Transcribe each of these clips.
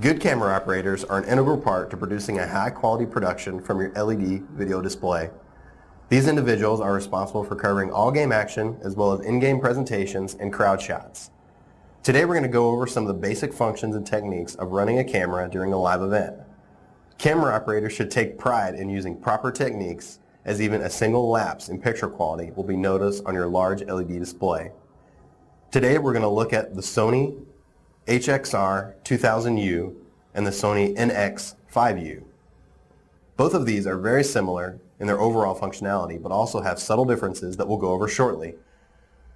Good camera operators are an integral part to producing a high-quality production from your LED video display. These individuals are responsible for covering all game action as well as in-game presentations and crowd shots. Today we're going to go over some of the basic functions and techniques of running a camera during a live event. Camera operators should take pride in using proper techniques, as even a single lapse in picture quality will be noticed on your large LED display. Today we're going to look at the Sony HXR 2000U and the Sony NX5U. Both of these are very similar in their overall functionality, but also have subtle differences that we'll go over shortly.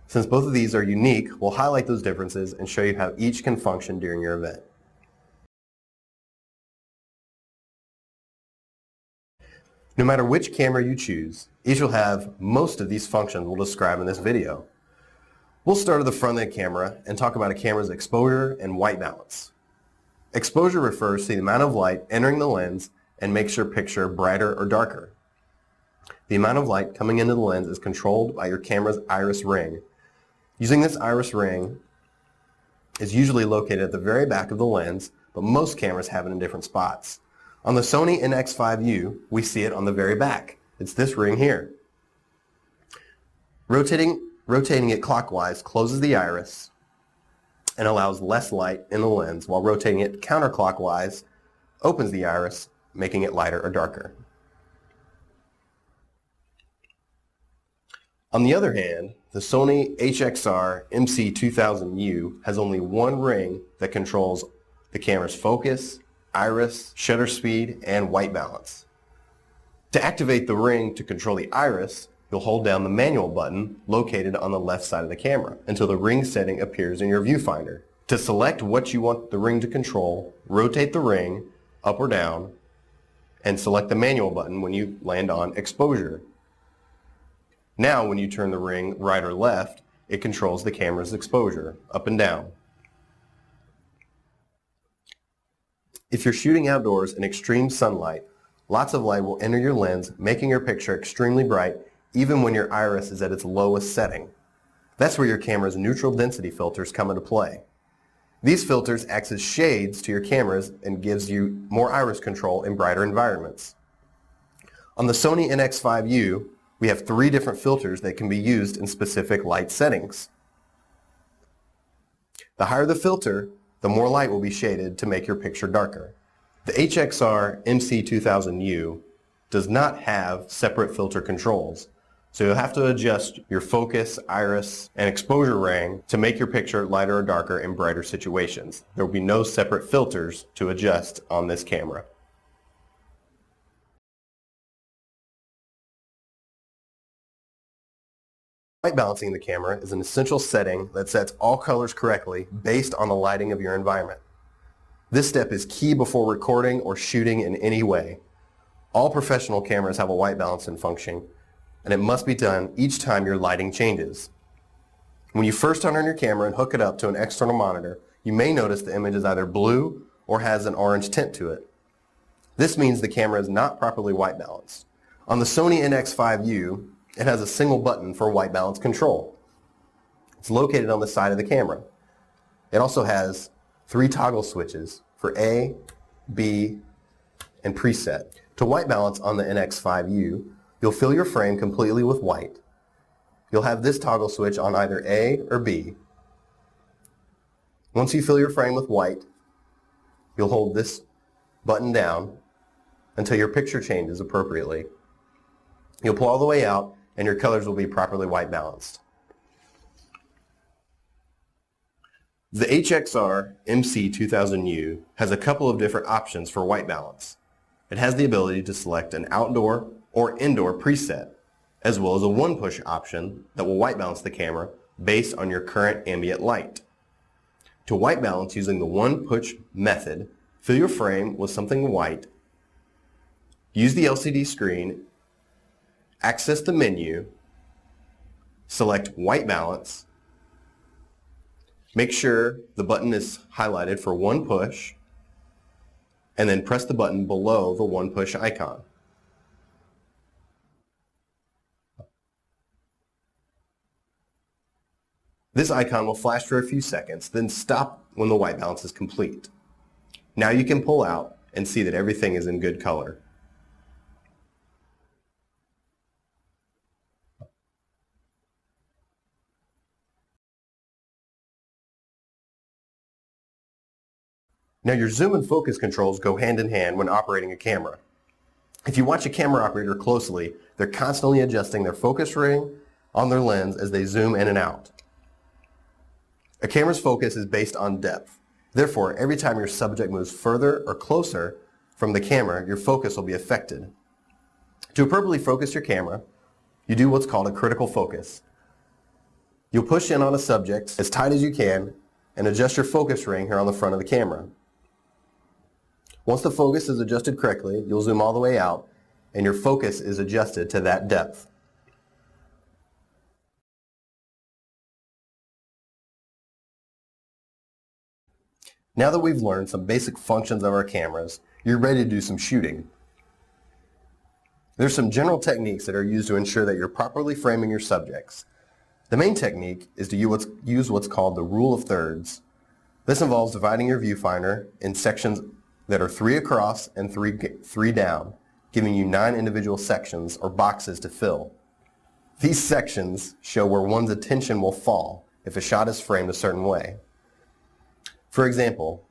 Since both of these are unique, we'll highlight those differences and show you how each can function during your event. No matter which camera you choose, each will have most of these functions we'll describe in this video. We'll start at the front of the camera and talk about a camera's exposure and white balance. Exposure refers to the amount of light entering the lens and makes your picture brighter or darker. The amount of light coming into the lens is controlled by your camera's iris ring. Using this iris ring is usually located at the very back of the lens, but most cameras have it in different spots. On the Sony NX5U, we see it on the very back. It's this ring here. Rotating it clockwise closes the iris and allows less light in the lens, while rotating it counterclockwise opens the iris, making it lighter or darker. On the other hand, the Sony HXR MC2000U has only one ring that controls the camera's focus, iris, shutter speed, and white balance. To activate the ring to control the iris, you'll hold down the manual button located on the left side of the camera until the ring setting appears in your viewfinder. To select what you want the ring to control, rotate the ring up or down and select the manual button when you land on exposure. Now when you turn the ring right or left, it controls the camera's exposure up and down. If you're shooting outdoors in extreme sunlight, lots of light will enter your lens, making your picture extremely bright even when your iris is at its lowest setting. That's where your camera's neutral density filters come into play. These filters act as shades to your cameras and gives you more iris control in brighter environments. On the Sony NX5U, we have 3 different filters that can be used in specific light settings. The higher the filter, the more light will be shaded to make your picture darker. The HXR MC2000U does not have separate filter controls, so you'll have to adjust your focus, iris, and exposure ring to make your picture lighter or darker in brighter situations. There will be no separate filters to adjust on this camera. Light balancing the camera is an essential setting that sets all colors correctly based on the lighting of your environment. This step is key before recording or shooting in any way. All professional cameras have a white balancing function, and it must be done each time your lighting changes. When you first turn on your camera and hook it up to an external monitor, you may notice the image is either blue or has an orange tint to it. This means the camera is not properly white balanced. On the Sony NX5U, it has a single button for white balance control. It's located on the side of the camera. It also has 3 toggle switches for A, B, and preset. To white balance on the NX5U, you'll fill your frame completely with white. You'll have this toggle switch on either A or B. Once you fill your frame with white, you'll hold this button down until your picture changes appropriately. You'll pull all the way out and your colors will be properly white balanced. The HXR MC2000U has a couple of different options for white balance. It has the ability to select an outdoor or indoor preset, as well as a one-push option that will white balance the camera based on your current ambient light. To white balance using the one-push method, fill your frame with something white, use the LCD screen, access the menu, select white balance, make sure the button is highlighted for one push, and then press the button below the one push icon. This icon will flash for a few seconds, then stop when the white balance is complete. Now you can pull out and see that everything is in good color. Now your zoom and focus controls go hand in hand when operating a camera. If you watch a camera operator closely, they're constantly adjusting their focus ring on their lens as they zoom in and out. A camera's focus is based on depth. Therefore, every time your subject moves further or closer from the camera, your focus will be affected. To appropriately focus your camera, you do what's called a critical focus. You'll push in on a subject as tight as you can and adjust your focus ring here on the front of the camera. Once the focus is adjusted correctly, you'll zoom all the way out and your focus is adjusted to that depth. Now that we've learned some basic functions of our cameras, you're ready to do some shooting. There's some general techniques that are used to ensure that you're properly framing your subjects. The main technique is to use what's called the rule of thirds. This involves dividing your viewfinder in sections that are 3 across and 3 down, giving you 9 individual sections or boxes to fill. These sections show where one's attention will fall if a shot is framed a certain way. For example,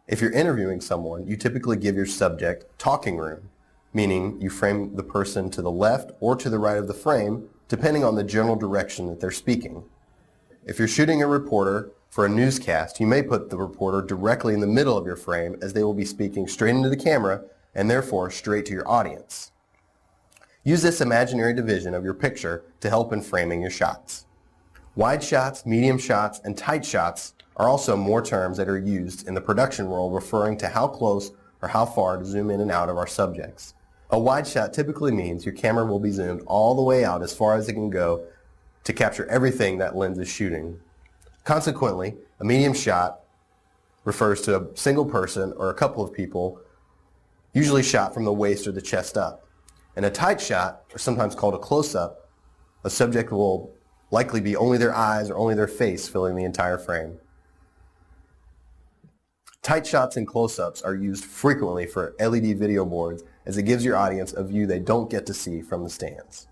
if you're interviewing someone, you typically give your subject talking room, meaning you frame the person to the left or to the right of the frame, depending on the general direction that they're speaking. If you're shooting a reporter for a newscast, you may put the reporter directly in the middle of your frame as they will be speaking straight into the camera and therefore straight to your audience. Use this imaginary division of your picture to help in framing your shots. Wide shots, medium shots, and tight shots are also more terms that are used in the production world referring to how close or how far to zoom in and out of our subjects. A wide shot typically means your camera will be zoomed all the way out as far as it can go to capture everything that lens is shooting. Consequently, a medium shot refers to a single person or a couple of people, usually shot from the waist or the chest up. And a tight shot, or sometimes called a close-up, a subject will likely be only their eyes or only their face filling the entire frame. Tight shots and close-ups are used frequently for LED video boards as it gives your audience a view they don't get to see from the stands.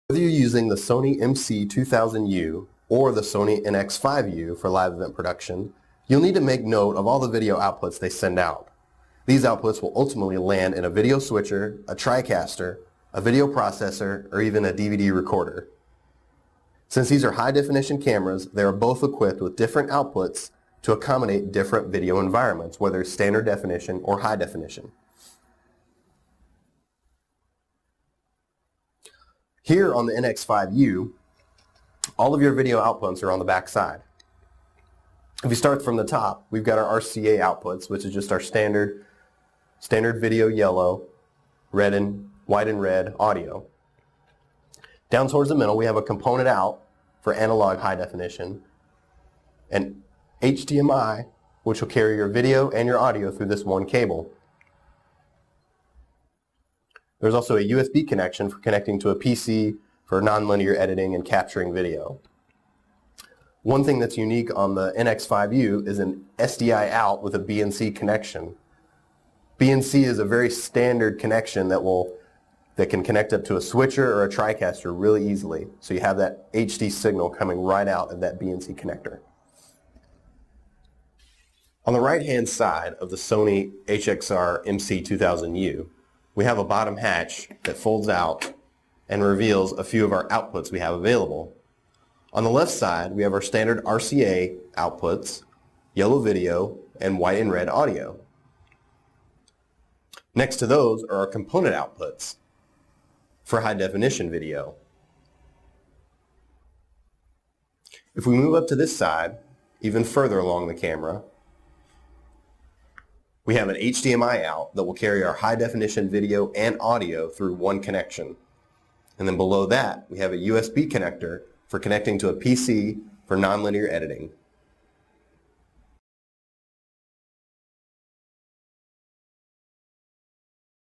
Whether you're using the Sony MC2000U or the Sony NX5U for live event production, you'll need to make note of all the video outputs they send out. These outputs will ultimately land in a video switcher, a TriCaster, a video processor, or even a DVD recorder. Since these are high-definition cameras, they are both equipped with different outputs to accommodate different video environments, whether it's standard definition or high definition. Here on the NX5U, all of your video outputs are on the back side. If you start from the top, we've got our RCA outputs, which is just our standard video yellow, white and red audio. Down towards the middle, we have a component out for analog high definition, and HDMI, which will carry your video and your audio through this one cable. There's also a USB connection for connecting to a PC for nonlinear editing and capturing video. One thing that's unique on the NX5U is an SDI out with a BNC connection. BNC is a very standard connection that can connect up to a switcher or a TriCaster really easily. So you have that HD signal coming right out of that BNC connector. On the right-hand side of the Sony HXR MC2000U, we have a bottom hatch that folds out and reveals a few of our outputs we have available. On the left side, we have our standard RCA outputs, yellow video, and white and red audio. Next to those are our component outputs for high definition video. If we move up to this side, even further along the camera, we have an HDMI out that will carry our high definition video and audio through one connection. And then below that, we have a USB connector for connecting to a PC for nonlinear editing.